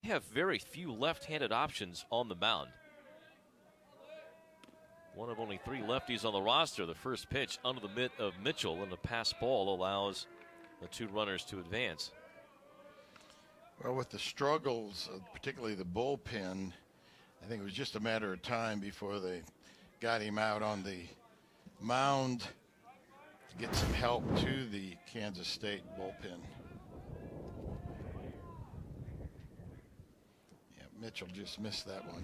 have very few left-handed options on the mound. One of only 3 lefties on the roster. The first pitch under the mitt of Mitchell, and the pass ball allows the 2 runners to advance. Well, with the struggles, particularly the bullpen, I think it was just a matter of time before they got him out on the mound to get some help to the Kansas State bullpen. Yeah, Mitchell just missed that one.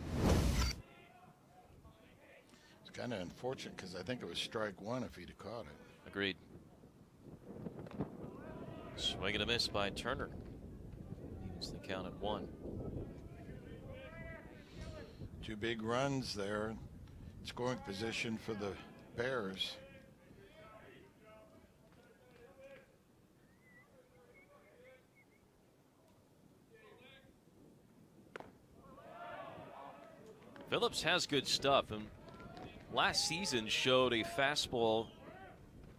It's kind of unfortunate because I think it was strike 1 if he'd have caught it. Agreed. Swing and a miss by Turner. Evens the count at 1. 2 big runs there. Scoring position for the Bears. Phillips has good stuff, and last season showed a fastball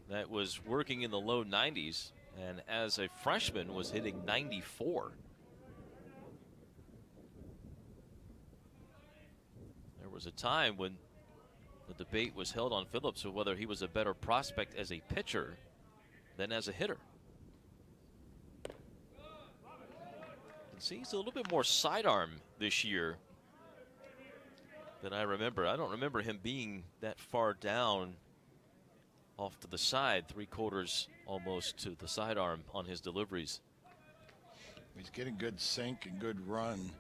that was working in the low 90s, and as a freshman was hitting 94. There was a time when the debate was held on Phillips of whether he was a better prospect as a pitcher than as a hitter. And see, he's a little bit more sidearm this year than I remember. I don't remember him being that far down off to the side, 3/4 almost to the sidearm on his deliveries. He's getting good sink and good run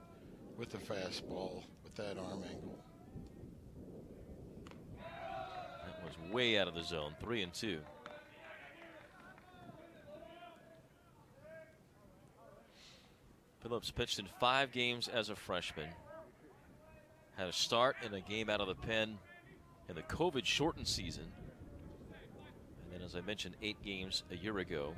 with the fastball with that arm angle. That was way out of the zone, 3-2. Phillips pitched in 5 games as a freshman. Had a start in a game out of the pen in the COVID-shortened season. And then, as I mentioned, 8 games a year ago.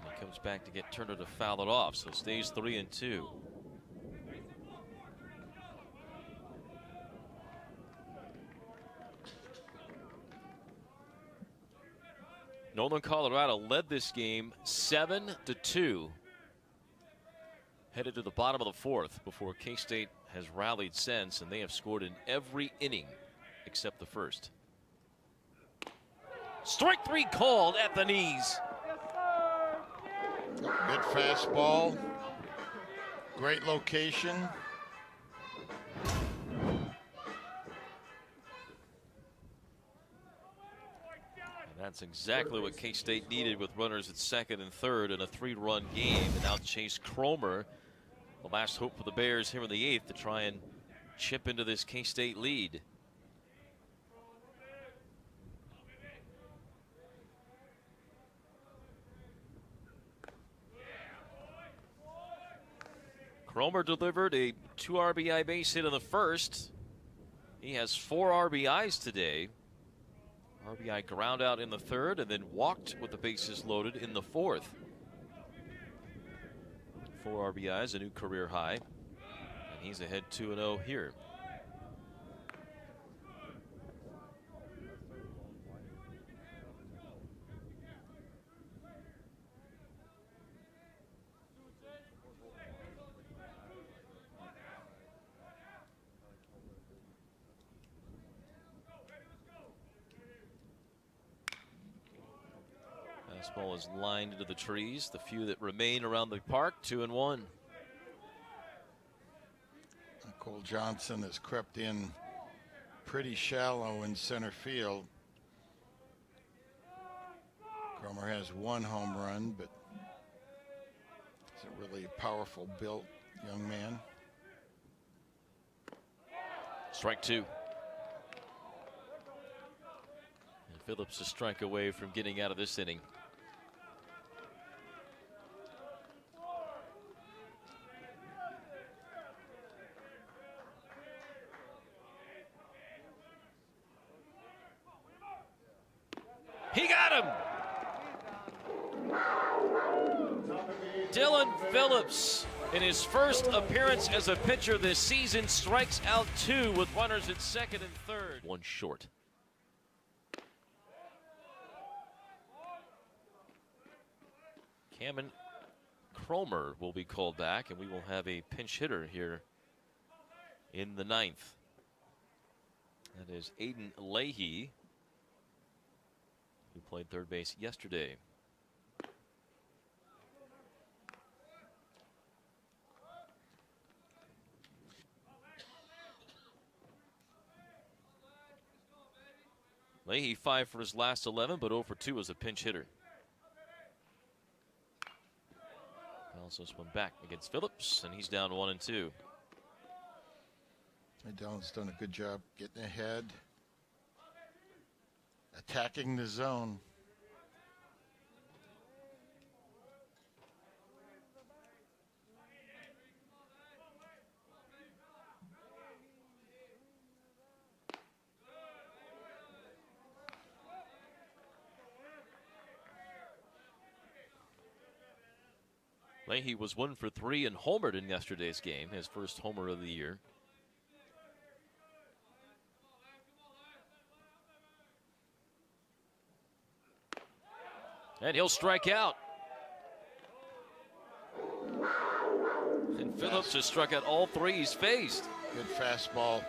And he comes back to get Turner to foul it off, so stays 3-2. Northern Colorado led this game 7-2. Headed to the bottom of the 4th before K-State has rallied since, and they have scored in every inning except the first. Strike 3 called at the knees. Good fastball. Great location. That's exactly what K-State needed with runners at 2nd and 3rd in a 3-run game. And now Chase Cromer, the last hope for the Bears here in the 8th to try and chip into this K-State lead. Cromer delivered a 2 RBI base hit in the first. He has 4 RBIs today. RBI ground out in the 3rd and then walked with the bases loaded in the 4th. 4 RBIs, a new career high. And he's ahead 2-0 here. Fastball is lined into the trees. The few that remain around the park, 2-1. Cole Johnson has crept in pretty shallow in center field. Cromer has 1 home run, but he's a really powerful built young man. Strike 2. And Phillips a strike away from getting out of this inning. He got him! Dylan Phillips, in his first appearance as a pitcher this season, strikes out 2 with runners at 2nd and 3rd. 1 short. Cameron Cromer will be called back, and we will have a pinch hitter here in the 9th. That is Aiden Leahy, who played third base yesterday. Leahy 5 for his last 11, but 0 for 2 as a pinch hitter. Fouls this one back against Phillips, and he's down 1-2. Dylan's done a good job getting ahead, attacking the zone. Leahy was 1 for 3 and homered in yesterday's game, his first homer of the year. And he'll strike out. And Phillips has struck out all 3 he's faced. Good fastball.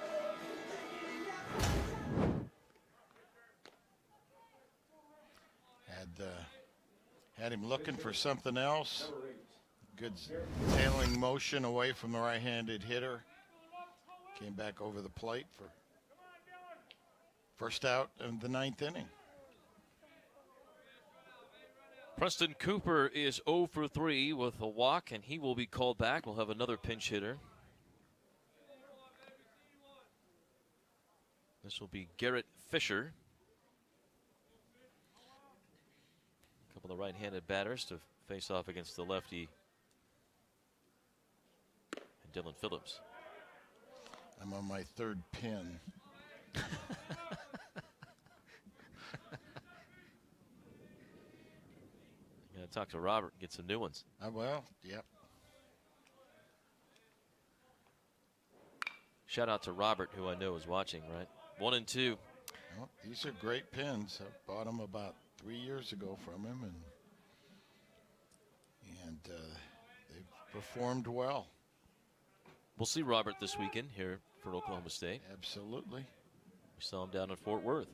Had him looking for something else. Good tailing motion away from the right-handed hitter. Came back over the plate for first out in the 9th inning. Preston Cooper is 0 for 3 with a walk, and he will be called back. We'll have another pinch hitter. This will be Garrett Fisher. A couple of right-handed batters to face off against the lefty and Dylan Phillips. I'm on my 3rd pin. Gotta talk to Robert, get some new ones. Well, yep. Shout out to Robert, who I know is watching, right? 1 and 2. Well, these are great pins. I bought them about 3 years ago from him, and they've performed well. We'll see Robert this weekend here for Oklahoma State. Absolutely. We saw him down in Fort Worth.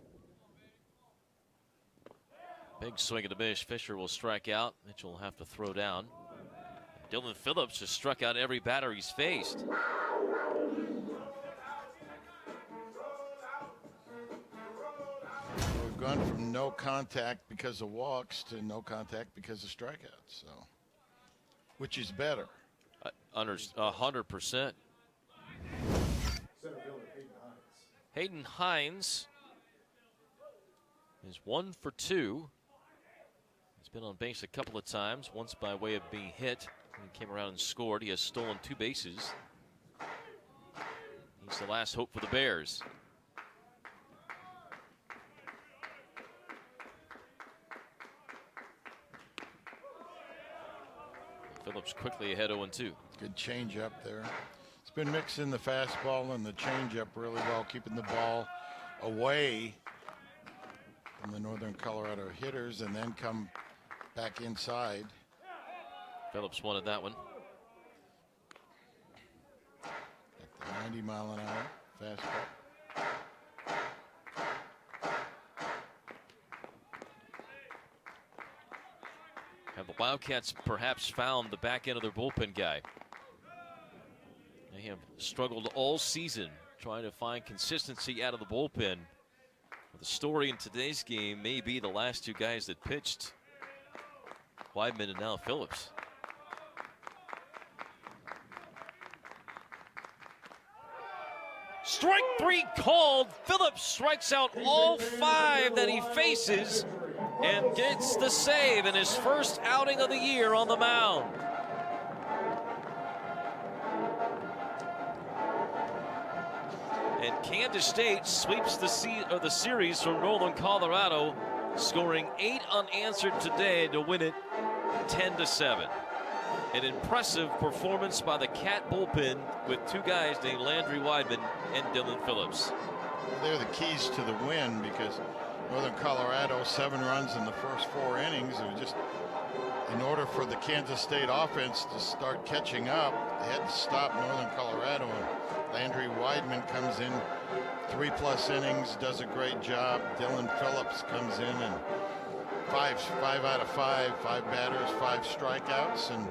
Big swing at the miss. Fisher will strike out. Mitchell will have to throw down. Dylan Phillips just struck out every batter he's faced. We've gone from no contact because of walks to no contact because of strikeouts. So, which is better? 100%. Hayden Hines is 1 for 2. He's been on base a couple of times, once by way of being hit. He came around and scored. He has stolen 2 bases. He's the last hope for the Bears. Phillips quickly ahead 0-2. Good changeup there. It's been mixing the fastball and the changeup really well, keeping the ball away from the Northern Colorado hitters and then come back inside. Phillips wanted that one. At the 90-mile-an-hour fastball. Have the Wildcats perhaps found the back end of their bullpen guy? They have struggled all season trying to find consistency out of the bullpen. The story in today's game may be the last 2 guys that pitched, Weidman and now Phillips. Strike 3 called. Phillips strikes out all 5 that he faces and gets the save in his first outing of the year on the mound. And Kansas State sweeps the series from Northern Colorado, scoring 8 unanswered today to win it 10-7. An impressive performance by the Cat bullpen with 2 guys named Landry Weidman and Dylan Phillips. They're the keys to the win because Northern Colorado, 7 runs in the first 4 innings. It was just in order for the Kansas State offense to start catching up, they had to stop Northern Colorado. And Landry Weidman comes in, 3+ innings, does a great job. Dylan Phillips comes in and five out of five batters, 5 strikeouts, and